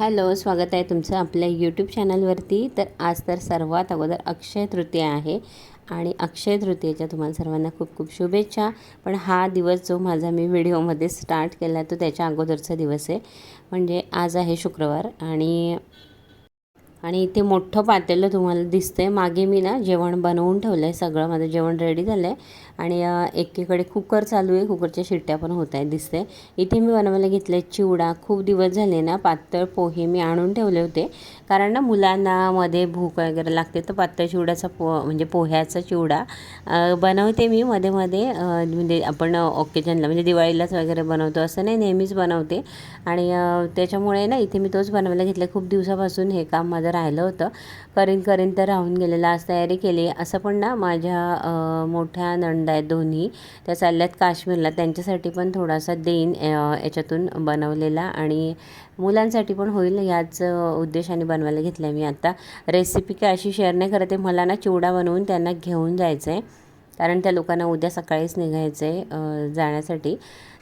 Hello, स्वागत आहे तुमचं आपल्या यूट्यूब चॅनलवरती. तर आज तर सर्वात अगोदर अक्षय तृतीया आहे आणि अक्षय तृतीयेच्या तुम्हाला सर्वांना खूप खूप शुभेच्छा. पण हा दिवस जो माझा मी व्हिडिओमध्ये स्टार्ट केला तो त्याच्या अगोदरचा दिवस आहे. म्हणजे आज आहे शुक्रवार आणि इथे मोठं पातेलं तुम्हाला दिसतंय. मागे मी ना जेवण बनवून ठेवलं आहे, सगळं माझं जेवण रेडी झालं आहे आणि एकीकडे कुकर चालू आहे, कुकरच्या शिट्ट्या पण होत आहेत दिसते. इथे मी बनवायला घेतलं आहे चिवडा. खूप दिवस झाले ना पातळ पोहे मी आणून ठेवले होते, कारण ना मुलांना मध्ये भूक वगैरे लागते, तर पातळ चिवड्याचा म्हणजे पोह्याचा चिवडा बनवते मी मध्ये मध्ये. म्हणजे आपण ओकेजनला म्हणजे दिवाळीलाच वगैरे बनवतो असं नाही, नेहमीच बनवते. आणि त्याच्यामुळे ना इथे मी तोच बनवायला घेतला. खूप दिवसापासून हे काम माझं राहिलं होतं, करीन तर राहून गेलेलं. आज तयारी केली. असं पण ना माझ्या मोठ्या नणंद आहेत दोन्ही, त्या चालल्यात काश्मीरला, त्यांच्यासाठी पण थोडासा देईन याच्यातून बनवलेला आणि मुलांसाठी पण होईल, याच उद्देशाने बनवायला घेतलं आहे मी. आता रेसिपी काय अशी शेअर नाही करते, मला ना चिवडा बनवून त्यांना घेऊन जायचं आहे, कारण त्या लोकांना उद्या सकाळीच निघायचं आहे जाण्यासाठी.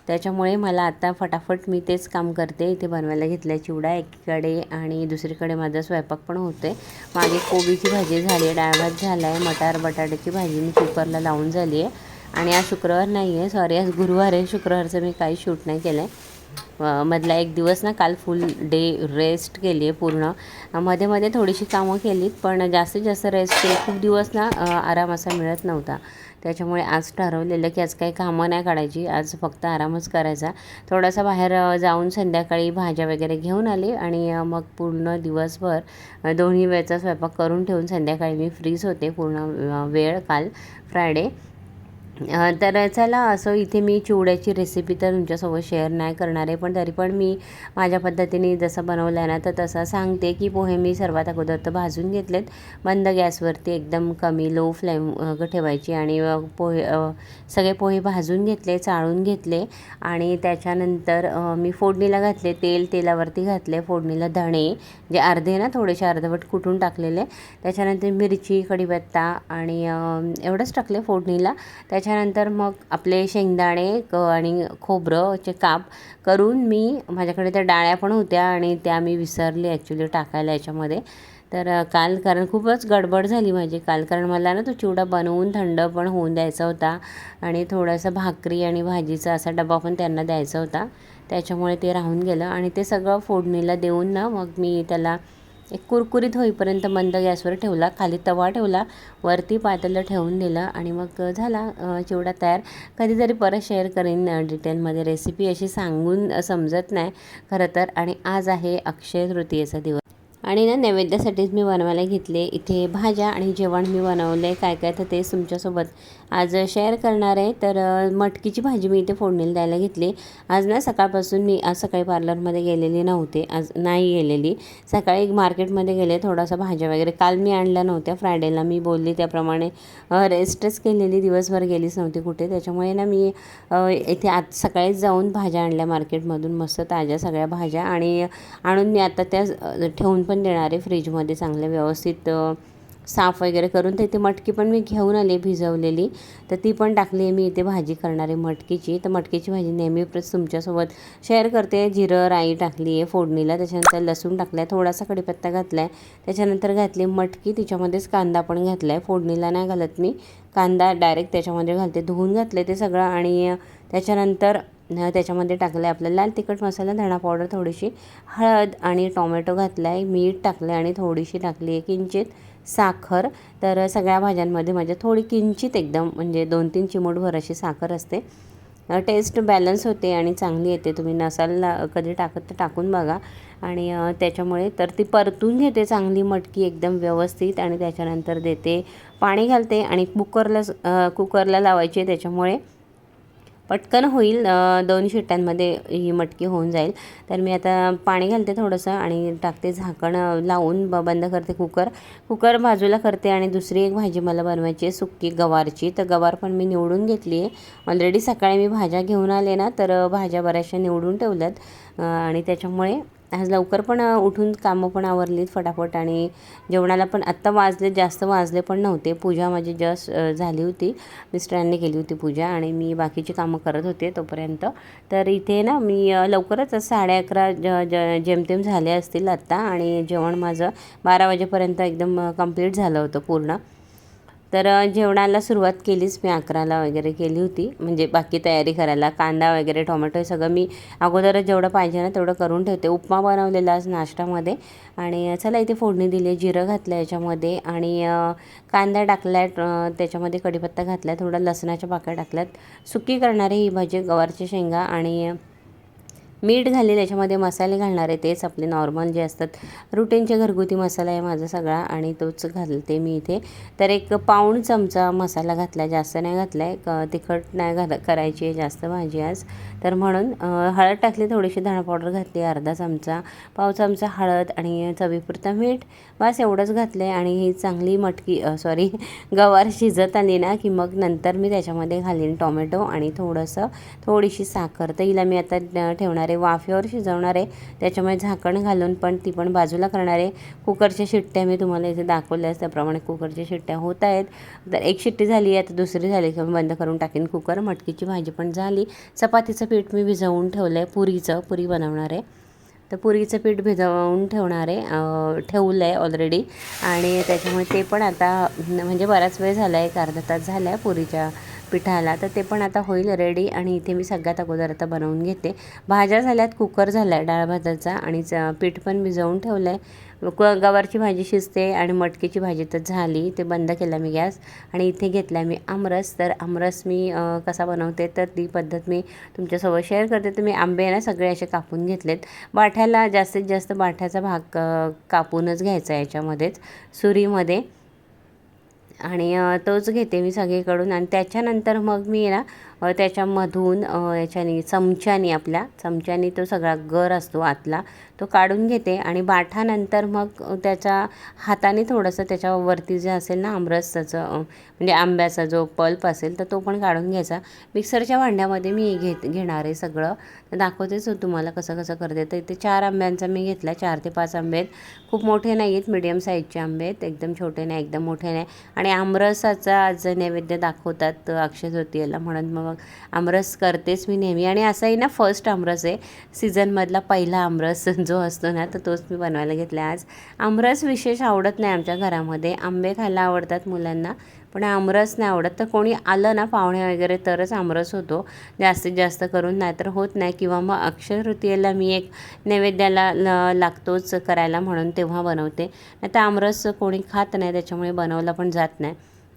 त्याच्यामुळे मला आता फटाफट मी तेच काम करते. इथे बनवायला घेतलं आहे चिवडा एकीकडे आणि दुसरीकडे माझा स्वयंपाक पण होतो आहे. मागे कोबीची भाजी झाली आहे, डाळ भात झाला आहे, मटार बटाट्याची भाजी मी कुकरला लावून झाली आहे. आणि आज शुक्रवार नाही आहे, सॉरी आज गुरुवार आहे. शुक्रवारचं मी काही शूट नाही केलं आहे. मधला एक दिवस ना काल फुल डे रेस्ट केली आहे पूर्ण. मध्ये मध्ये थोडीशी कामं केलीत, पण जास्तीत जास्त रेस्ट केली. खूप दिवस ना आराम असा मिळत नव्हता, त्याच्यामुळे आज ठरवलेलं की आज काही कामं नाही काढायची, आज फक्त आरामच करायचा. थोडासा बाहेर जाऊन संध्याकाळी भाज्या वगैरे घेऊन आले आणि मग पूर्ण दिवसभर दोन्ही वेळचा स्वयंपाक करून ठेवून संध्याकाळी मी फ्रीज होते पूर्ण वेळ काल फ्रायडे. तर चला, असं इथे मी चिवड्याची रेसिपी तर तुमच्यासोबत शेअर नाही करणार आहे, पण तरी पण मी माझ्या पद्धतीने जसं बनवलं आहे ना तर तसं सांगते. की पोहे मी सर्वात अगोदर तर भाजून घेतलेत मंद गॅसवरती, एकदम कमी लो फ्लेम ठेवायची. आणि सगळे पोहे भाजून घेतले, चाळून घेतले आणि त्याच्यानंतर मी फोडणीला घातले. तेलावरती घातले फोडणीला धणे, जे अर्धे ना थोडेसे अर्धवट कुटून टाकलेले. त्याच्यानंतर मिरची, कढीपत्ता आणि एवढंच टाकले फोडणीला. त्याच्यानंतर मग आपले शेंगदाणे आणि खोबरंचे काप करून मी, माझ्याकडे त्या डाळ्या पण होत्या आणि त्या मी विसरले ॲक्च्युली टाकायला याच्यामध्ये. तर काल कारण खूपच गडबड झाली माझी काल, कारण मला ना तो चिवडा बनवून थंड पण होऊन द्यायचा होता आणि थोडासा भाकरी आणि भाजीचा असा डबा पण त्यांना द्यायचा होता, त्याच्यामुळे ते राहून गेलं. आणि ते सगळं फोडणीला देऊन ना मग मी त्याला एक कुरकुरीत होईपर्यंत मंद गॅसवर ठेवला. खाली तवा ठेवला, वरती पातेलं ठेवून दिलं आणि मग झाला चिवडा तयार. कधीतरी परत शेअर करीन डिटेलमध्ये रेसिपी, अशी सांगून समजत नाही खरं तर. आणि आज आहे अक्षय तृतीयेचा दिवस आणि ना नैवेद्यासाठीच मी बनवायला घेतले इथे भाज्या आणि जेवण मी बनवलं आहे काय काय, तर तेच तुमच्यासोबत आज शेअर करणार आहे. तर मटकीची भाजी मी इथे फोडणीला द्यायला घेतली. आज ना सकाळपासून मी, आज सकाळी पार्लरमध्ये गेलेली नव्हते, आज नाही गेलेली. सकाळी मार्केटमध्ये गेले, थोडासा भाज्या वगैरे काल मी आणल्या नव्हत्या. फ्रायडेला मी बोलली त्याप्रमाणे रेस्टच केलेली, दिवसभर गेलीच नव्हती कुठे. त्याच्यामुळे ना मी इथे आज सकाळीच जाऊन भाज्या आणल्या मार्केटमधून, मस्त ताज्या सगळ्या भाज्या. आणि आणून मी आता त्या ठेवून पण देणार आहे फ्रीजमध्ये, चांगले व्यवस्थित साफ वगैरे करून. तर इथे मटकी पण मी घेऊन आले भिजवलेली, तर ती पण टाकली आहे मी इथे भाजी करणार आहे मटकीची. तर मटकीची भाजी नेहमी तुमच्यासोबत शेअर करते. जिरं राई टाकली आहे फोडणीला, त्याच्यानंतर लसूण टाकला आहे, थोडासा कढीपत्ता घातला आहे, त्याच्यानंतर घातली मटकी, तिच्यामध्येच कांदा पण घातला आहे. फोडणीला नाही घालत मी, कांदा डायरेक्ट त्याच्यामध्ये घालते. धुवून घातले ते सगळं आणि त्याच्यानंतर त्याच्यामध्ये टाकलं आहे आपलं लाल तिखट मसाला, धणा पावडर, थोडीशी हळद आणि टोमॅटो घातला आहे, मीठ टाकलं आहे आणि थोडीशी टाकली आहे किंचित साखर. तर सगळ्या भाज्यांमध्ये माझ्या थोडी किंचित एकदम म्हणजे 2-3 चिमूटभर अशी साखर असते, टेस्ट बॅलन्स होते आणि चांगली येते. तुम्ही नसाल कधी टाकत तर टाकून बघा. आणि त्याच्यामुळे तर ती परतून घेते चांगली मटकी एकदम व्यवस्थित आणि त्याच्यानंतर देते पाणी घालते आणि कुकरला लावायची, त्याच्यामुळे पटकन होईल, 2 शिट्ट्यांमध्ये ही मटकी होऊन जाईल. तर मी आता पाणी घालते थोडंसं आणि टाकते झाकण लावून, बंद करते कुकर बाजूला करते. आणि दुसरी एक भाजी मला बनवायची आहे सुक्की गवारची. तर गवार पण मी निवडून घेतली आहे ऑलरेडी. सकाळी मी भाज्या घेऊन आले ना, तर भाज्या बऱ्याचशा निवडून ठेवल्यात आणि त्याच्यामुळे आज लवकर पण उठून कामं पण आवरलीत फटाफट आणि जेवणाला पण आत्ता वाजले, जास्त वाजले पण नव्हते. पूजा माझी जस्ट झाली होती, मिस्टरांनी केली होती पूजा आणि मी बाकीची कामं करत होते तोपर्यंत. तर इथे ना मी लवकरच 11:30 जेमतेम झाले असतील आत्ता आणि जेवण माझं 12 वाजेपर्यंत एकदम कंप्लीट झालं होतं पूर्ण. तर जेवणाला सुरुवात केलीच मी 11ला वगैरे केली होती, म्हणजे बाकी तयारी करायला कांदा वगैरे टोमॅटो हे सगळं मी अगोदरच जेवढं पाहिजे ना तेवढं करून ठेवते. उपमा बनवलेला आज नाश्त्यामध्ये आणि चला इथे फोडणी दिली, जिरं घातलं याच्यामध्ये आणि कांदा टाकला आहे, त्याच्यामध्ये कढीपत्ता घातला आहे, थोडं लसणाच्या पाकळ्या टाकल्यात. सुकी करणारे ही भाजी गवारची शेंगा आणि मीठ घालेल, याच्यामध्ये मसाले घालणार आहे तेच आपले नॉर्मल जे असतात रुटीनचे घरगुती मसाला आहे माझा सगळा आणि तोच घालते मी इथे. तर 1 पाऊण चमचा मसाला घातला आहे, जास्त नाही घातला आहे, तिखट नाही करायची आहे जास्त भाजी आज, तर म्हणून हळद टाकली, थोडीशी धणा पावडर घातली अर्धा चमचा, पाव चमचा हळद आणि चवीपुरतं मीठ, बस एवढंच घातलं आहे. आणि ही चांगली गवार शिजत आली ना की मग नंतर मी त्याच्यामध्ये घालीन टोमॅटो आणि थोडीशी साखर. तर हिला मी आता ठेवणार आहे, वाफेवर शिजवणार आहे, त्याच्यामुळे झाकण घालून पण ती पण बाजूला करणार आहे. कुकरच्या शिट्ट्या मी तुम्हाला इथे दाखवल्यास त्याप्रमाणे कुकरच्या शिट्ट्या होत आहेत. तर 1 शिट्टी झाली आहे, आता दुसरी झाली की बंद करून टाकीन कुकर. मटकीची भाजी पण झाली. चपातीचं पीठ मी भिजवून ठेवलं आहे, पुरी बनवणार आहे, तर पुरीचं पीठ भिजवून ठेवलं आहे ऑलरेडी आणि त्याच्यामुळे ते पण आता म्हणजे बराच वेळ झाला आहे, 1 अर्धा तास झाला आहे पुरीच्या पिठाला, तर ते पण आता होईल रेडी. आणि इथे मी सगळ्यात अगोदर आता बनवून घेते. भाज्या झाल्यात, कुकर झाला आहे डाळ भाताचा आणि पीठ पण भिजवून ठेवलं आहे. गवारची भाजी शिजते आणि मटकीची भाजी तर झाली, ते बंद केला मी गॅस. आणि इथे घेतला मी आमरस. तर आमरस मी कसा बनवते तर ती पद्धत मी तुमच्यासोबत शेअर करते. तर मी आंबे ना सगळे असे कापून घेतलेत. बाठ्याला जास्तीत जास्त बाठ्याचा भाग कापूनच घ्यायचा याच्यामध्येच सुरीमध्ये आणि तोच घेते मी सगळीकडून. आणि त्याच्यानंतर मग मी ना त्याच्यामधून आपल्या चमच्यानी तो सगळा गर असतो आतला तो काढून घेते आणि बाठानंतर मग त्याच्या हाताने थोडंसं त्याच्यावरती जे असेल ना आमरसाचं म्हणजे आंब्याचा जो पल्प असेल तर तो पण काढून घ्यायचा. मिक्सरच्या भांड्यामध्ये मी घेणार आहे सगळं, तर दाखवतेच तुम्हाला कसं करते. तर इथे 4 आंब्यांचा मी घेतला, 4 ते 5 आंबे आहेत, खूप मोठे नाही आहेत, मीडियम साईजचे आंबे आहेत, एकदम छोटे नाही एकदम मोठे नाही. आणि आमरसाचा आज नैवेद्य दाखवतात अक्षय तृतीयेला, म्हणून मग आमरस करतेच मी नेहमी. आणि असाही ना फर्स्ट आमरस आहे, सीझनमधला पहिला आमरस जो असतो ना तर तोच मी बनवायला घेतला आज. आमरस विशेष आवडत नाही आमच्या घरामध्ये, आंबे खायला आवडतात मुलांना पण आमरस नाही आवडत. तर कोणी आलं ना पाहुणे वगैरे तरच आमरस होतो जास्तीत जास्त करून, नाहीतर होत नाही. किंवा मग अक्षय तृतीयेला मी एक नैवेद्याला लागतोच करायला म्हणून तेव्हा बनवते, नाही तर आमरस कोणी खात नाही त्याच्यामुळे बनवला पण जात नाही.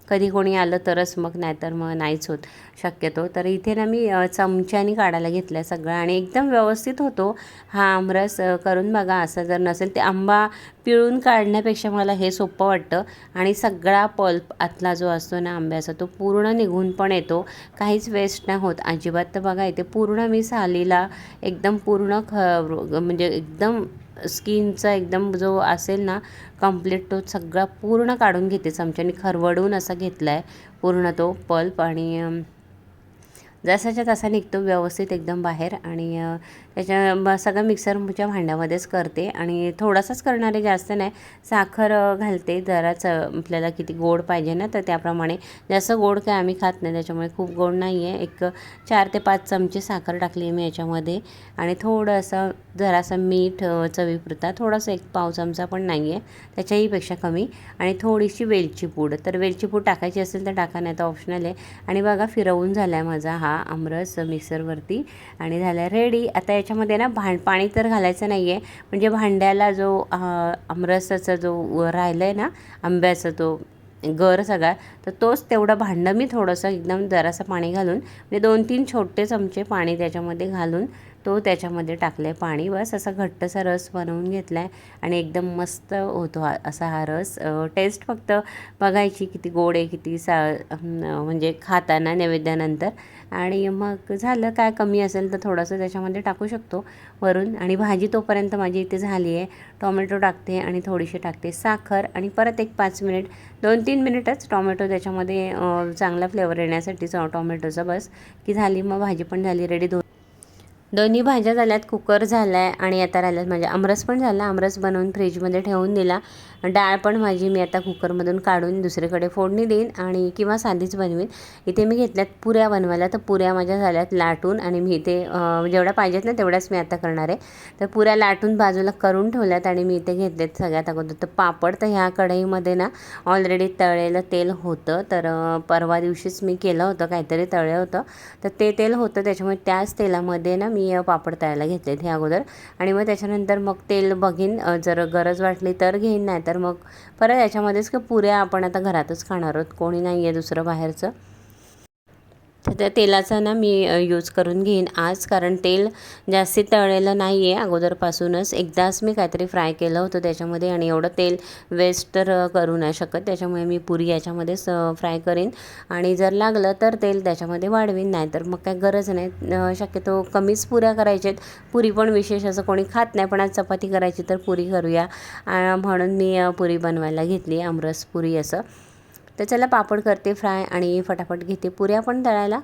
कधी कोणी आलं तरच मग, नाहीतर मग नाहीच होत शक्यतो. तर इथे ना मी चमच्यानी काढायला घेतलं आहे सगळं आणि एकदम व्यवस्थित होतो हा आमरस. करून बघा, असं जर नसेल ते आंबा पिळून काढण्यापेक्षा मला हे सोपं वाटतं. आणि सगळा पल्प आतला जो असतो ना आंब्याचा तो पूर्ण निघून पण येतो, काहीच वेस्ट नाही होत अजिबात. तर बघा इथे पूर्ण मी सालीला एकदम पूर्ण म्हणजे एकदम स्किनचा एकदम जो असेल ना कंप्लीट तो सगळा पूर्ण काढून घेते चमच्याने, खरवडून असा घेतला आहे पूर्ण तो पल्प. आणि जसाच्या तसा निघतो व्यवस्थित एकदम बाहेर. आणि सगळं मिक्सरच्या भांड्यामध्येच करते आणि थोडासाच करणार आहे, जास्त नाही. साखर घालते जराच, आपल्याला किती गोड पाहिजे ना तर त्याप्रमाणे. जास्त गोड काय आम्ही खात नाही त्याच्यामुळे खूप गोड नाही आहे. 4 ते 5 चमचे साखर टाकली मी याच्यामध्ये आणि थोडंसं जरासं मीठ चवीपुरता, थोडंसं 1 पाव चमचा पण नाही आहे, त्याच्याहीपेक्षा कमी. आणि थोडीशी वेलची पूड, तर वेलची पूड टाकायची असेल तर टाका, नाही तर ऑप्शनल आहे. आणि बघा फिरवून झाला आहे माझा हा आमरस मिक्सरवरती आणि झाला रेडी. आता याच्यामध्ये ना पाणी तर घालायचं नाही आहे, म्हणजे भांड्याला जो आमरसाचा जो राहिला आहे ना आंब्याचा तो गर सगळा, तर तोच तेवढं भांडं मी थोडंसं एकदम जरासं पाणी घालून म्हणजे 2-3 छोटे चमचे पाणी त्याच्यामध्ये घालून तो त्याच्यामध्ये टाकलं आहे पाणी. बस असा घट्टसा रस बनवून घेतला आहे आणि एकदम मस्त होतो असा हा रस. टेस्ट फक्त बघायची किती गोड आहे, किती म्हणजे खाताना नैवेद्यानंतर. आणि मग झालं, काय कमी असेल तर थोडंसं त्याच्यामध्ये टाकू शकतो वरून. आणि भाजी तोपर्यंत माझी इथे झाली आहे. टोमॅटो टाकते आणि थोडीशी टाकते साखर आणि परत 5 मिनिट 2-3 मिनिटच टोमॅटो त्याच्यामध्ये चांगला फ्लेवर येण्यासाठी टोमॅटोचा बस की झाली. मग भाजी पण झाली रेडी. दोन्ही भाज्या झाल्यात, कुकर झाला आहे आणि आता राहिल्यात म्हणजे आमरस पण झाला. आमरस बनवून फ्रीजमध्ये ठेवून दिला. डाळ पण माझी मी आता कुकरमधून काढून दुसरीकडे फोडणी देईन आणि किंवा साधीच बनवीन. इथे मी घेतल्यात पुऱ्या बनवायला, तर पुऱ्या माझ्या झाल्यात लाटून आणि मी इथे जेवढ्या पाहिजेत ना तेवढ्याच मी आता करणार आहे. तर पुऱ्या लाटून बाजूला करून ठेवल्यात आणि मी इथे घेतलेत सगळ्यात अगोदर तर पापड. तर ह्या कढईमध्ये ना ऑलरेडी तळलेलं तेल होतं, तर परवा दिवशीच मी केलं होतं, काहीतरी तळलं होतं, तर ते तेल होतं त्याच्यामुळे त्याच तेलामध्ये ना मी पापड तळायला घेतलेत हे अगोदर. आणि मग त्याच्यानंतर मग तेल बघीन, जर गरज वाटली तर घेईन, नाही तर मग परत याच्यामध्येच का पुऱ्या आपण आता घरातच खाणार आहोत, कोणी नाही आहे दुसरं बाहेरचं. तर त्या तेलाचा ना मी यूज करून घेईन आज, कारण तेल जास्ती तळलेलं नाही आहे अगोदरपासूनच. एकदाच मी काहीतरी फ्राय केलं होतं त्याच्यामध्ये आणि एवढं तेल वेस्ट तर करू नाही शकत, त्याच्यामुळे मी पुरी याच्यामध्येच फ्राय करीन आणि जर लागलं तर तेल त्याच्यामध्ये वाढवीन, नाही तर मग काय गरज नाही. शक्यतो कमीच पुऱ्या करायच्यात. पुरी पण विशेष असं कोणी खात नाही, पण आज चपाती करायची तर पुरी करूया म्हणून मी पुरी बनवायला घेतली, आमरस पुरी असं. तर चला पापड करते फ्राय आणि फटाफट घेते पुऱ्या पण तळायला.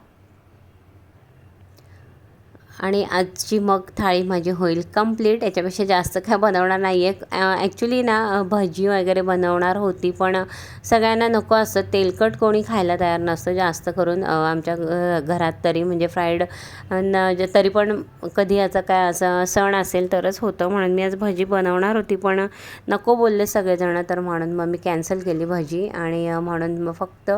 आणि आजची मग थाळी माझी होईल कंप्लीट. याच्यापेक्षा जास्त काय बनवणार नाही आहे. ॲक्च्युली ना भजी वगैरे बनवणार होती, पण सगळ्यांना नको असतं तेलकट, कोणी खायला तयार नसतं जास्त करून आमच्या घरात तरी. म्हणजे फ्राईड तरी पण कधी याचा काय असं सण असेल तरच होतं, म्हणून मी आज भजी बनवणार होती, पण नको बोलले सगळेजण, तर म्हणून मग मी कॅन्सल केली भजी आणि म्हणून मग फक्त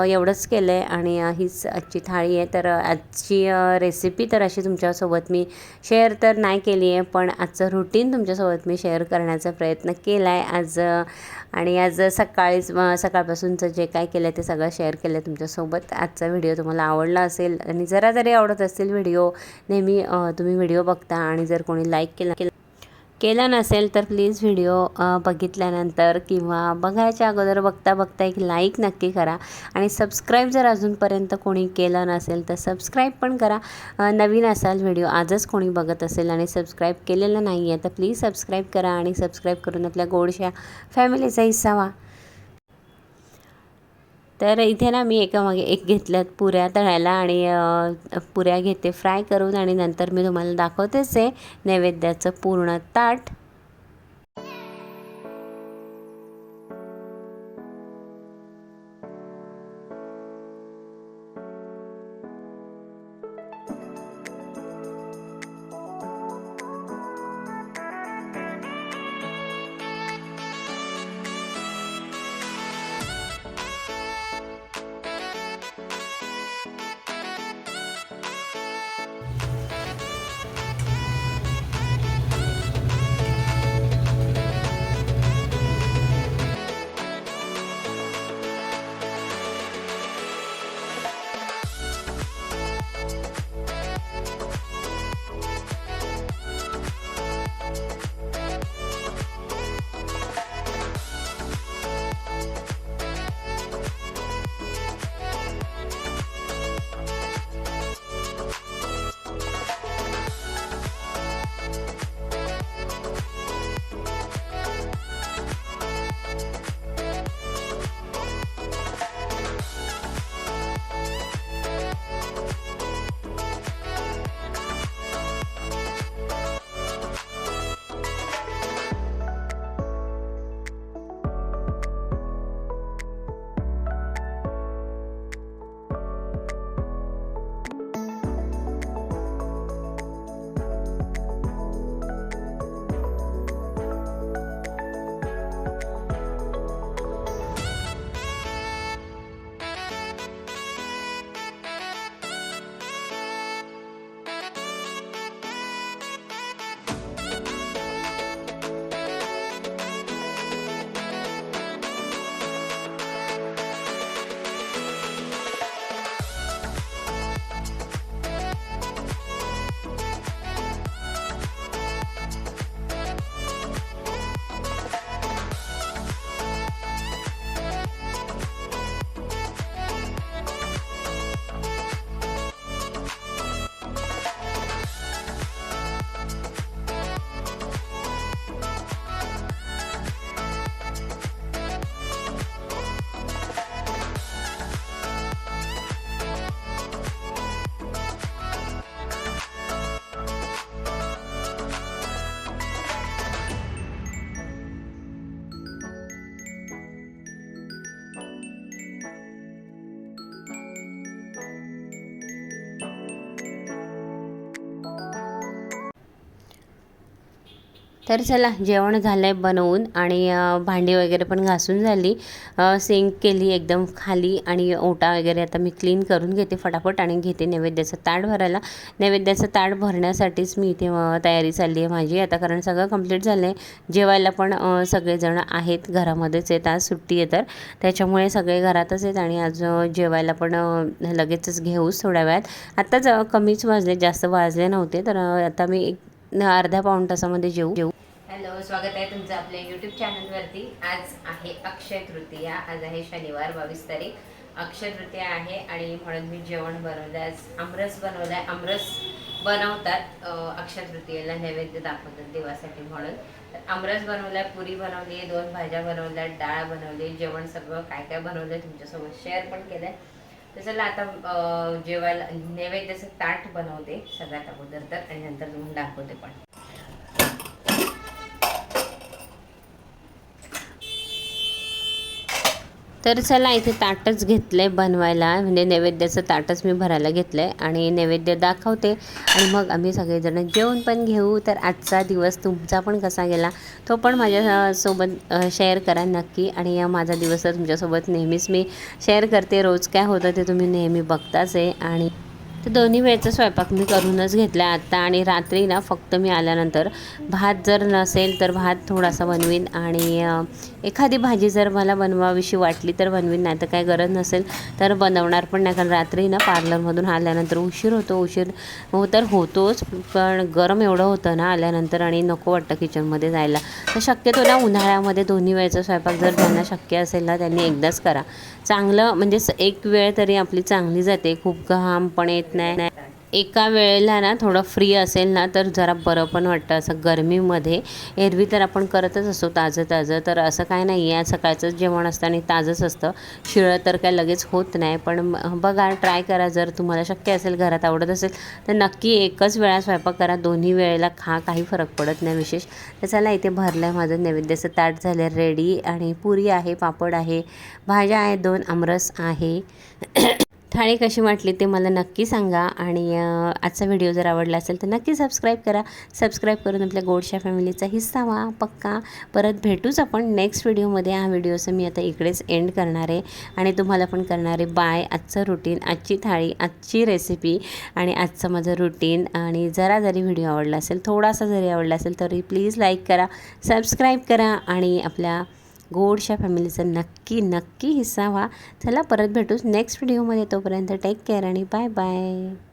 एवढंच केलं आहे. आणि हीच आजची थाळी आहे. तर आजची रेसिपी तर अशी तुमच्यासोबत मी शेअर तर नाही केली आहे, पण आजचं रुटीन तुमच्यासोबत मी शेअर करण्याचा प्रयत्न केला आहे आज. आणि आज सकाळपासूनचं जे काय केलं ते सगळं शेअर केलं तुमच्यासोबत. आजचा व्हिडिओ तुम्हाला आवडला असेल आणि जरा जरी आवडत असतील व्हिडिओ, नेहमी तुम्ही व्हिडिओ बघता आणि जर कोणी लाईक केलं नसेल तर प्लीज व्हिडिओ बघितल्यानंतर किंवा बघायच्या अगोदर बघता बघता एक लाईक नक्की करा आणि सबस्क्राईब जर अजूनपर्यंत कोणी केलं नसेल तर सबस्क्राईब पण करा. नवीन असाल, व्हिडिओ आजच कोणी बघत असेल आणि सबस्क्राईब केलेलं नाही आहे तर प्लीज सबस्क्राईब करा आणि सबस्क्राईब करून आपल्या गोडशा फॅमिलीचा हिस्सा व्हा. तर इथे ना मी एकामागे एक घेतल्यात पुऱ्या तळायला आणि पुऱ्या घेते फ्राय करून आणि नंतर मी तुम्हाला दाखवतेच आहे नैवेद्याचं पूर्ण ताट. तर चला जेवण झालं आहे बनवून आणि भांडी वगैरे पण घासून झाली, सिंक केली एकदम खाली आणि ओटा वगैरे आता मी क्लीन करून घेते फटाफट आणि घेते नैवेद्याचं ताट भरायला. नैवेद्याचं ताट भरण्यासाठीच मी इथे तयारी चालली आहे माझी आता, कारण सगळं कंप्लीट झालं आहे. जेवायला पण सगळेजण आहेत घरामध्येच आहेत, आज सुट्टी आहे तर त्याच्यामुळे सगळे घरातच आहेत आणि आज जेवायला पण लगेचच घेऊच थोड्या वेळात. आत्ताच कमीच वाजले, जास्त वाजले नव्हते, तर आता मी अर्ध्या पाऊण तासामध्ये जेवू. हॅलो, स्वागत आहे तुमचं आपल्या यूट्यूब चॅनलवरती. आज आहे अक्षय तृतीया, आज आहे शनिवार 22 तारीख अक्षय तृतीया आहे आणि म्हणून मी जेवण बनवलं. आज आमरस बनवलं आहे. आमरस बनवतात अक्षय तृतीयेला, नैवेद्य दाखवतात देवासाठी म्हणून. तर आमरस बनवला आहे, पुरी बनवली आहे, 2 भाज्या बनवल्या, डाळ बनवली, जेवण सगळं काय काय बनवलं आहे तुमच्यासोबत शेअर पण केलं आहे. तर चला आता जेवायला नैवेद्याचं ताट बनवते सगळ्यात अगोदर तर, आणि नंतर तुम्हाला दाखवते पण. तर चला इथे ताटच घेतलं आहे बनवायला, म्हणजे नैवेद्याचं ताटच मी भरायला घेतलं आहे आणि नैवेद्य दाखवते आणि मग आम्ही सगळेजण जेवण पण घेऊ. तर आजचा दिवस तुमचा पण कसा गेला तो पण माझ्यासोबत शेअर करा नक्की. आणि माझा दिवस तर तुमच्यासोबत नेहमीच मी शेअर करते, रोज काय होतं ते तुम्ही नेहमी बघताच आहे. आणि तर दोन्ही वेळचा स्वयंपाक मी करूनच घेतला आहे आत्ता. आणि रात्री ना फक्त मी आल्यानंतर भात जर नसेल तर भात थोडासा बनवीन आणि एखादी भाजी जर मला बनवावीशी वाटली तर बनवीन, नाही तर काय गरज नसेल तर बनवणार पण नाही. कारण रात्री ना पार्लरमधून आल्यानंतर उशीर होतो, उशीर तर होतोच, पण गरम एवढं होतं ना आल्यानंतर आणि नको वाटतं किचनमध्ये जायला. तर शक्यतो ना उन्हाळ्यामध्ये दोन्ही वेळचा स्वयंपाक जर ज्यांना शक्य असेल ना त्यांनी एकदाच करा चांगलं, म्हणजे एक वेळ तरी आपली चांगली जाते, खूप घाम पण येत नाही. एका वेळेला ना थोडं फ्री असेल ना तर जरा बरं पण वाटतं असं गरमीमध्ये. एरवी तर आपण करतच असतो ताजं ताजं, तर असं काय नाही आहे, सकाळचंच जेवण असतं आणि ताजंच असतं, शिळं तर काय लगेच होत नाही. पण बघा, ट्राय करा, जर तुम्हाला शक्य असेल, घरात आवडत असेल तर नक्की एकच वेळा स्वयंपाक करा, दोन्ही वेळेला खा, काही फरक पडत नाही विशेष. तर चला इथे भरलं आहे माझं नैवेद्याचं ताट, झालं रेडी आणि पुरी आहे, पापड आहे, भाज्या आहेत, 2 आमरस आहे. थाळी कशी वाटली ते मला नक्की सांगा. आणि आजचा व्हिडिओ जर आवडला असेल तर नक्की सबस्क्राईब करा. सबस्क्राईब करून आपल्या गोडशा फॅमिलीचा हिस्सा व्हा पक्का. परत भेटूच आपण नेक्स्ट व्हिडिओमध्ये. हा व्हिडिओचं मी आता इकडेच एंड करणार आहे आणि तुम्हाला पण करणार आहे बाय. आजचं रुटीन, आजची थाळी, आजची रेसिपी आणि आजचं माझं रुटीन. आणि जरा जरी व्हिडिओ आवडला असेल, थोडासा जरी आवडला असेल तरी प्लीज लाईक करा, सबस्क्राईब करा आणि आपल्या गोडशा फॅमिलीचा नक्की नक्की हिस्सा व्हा. चला परत भेटूच नेक्स्ट व्हिडिओमध्ये. तोपर्यंत टेक केअर आणि बाय बाय.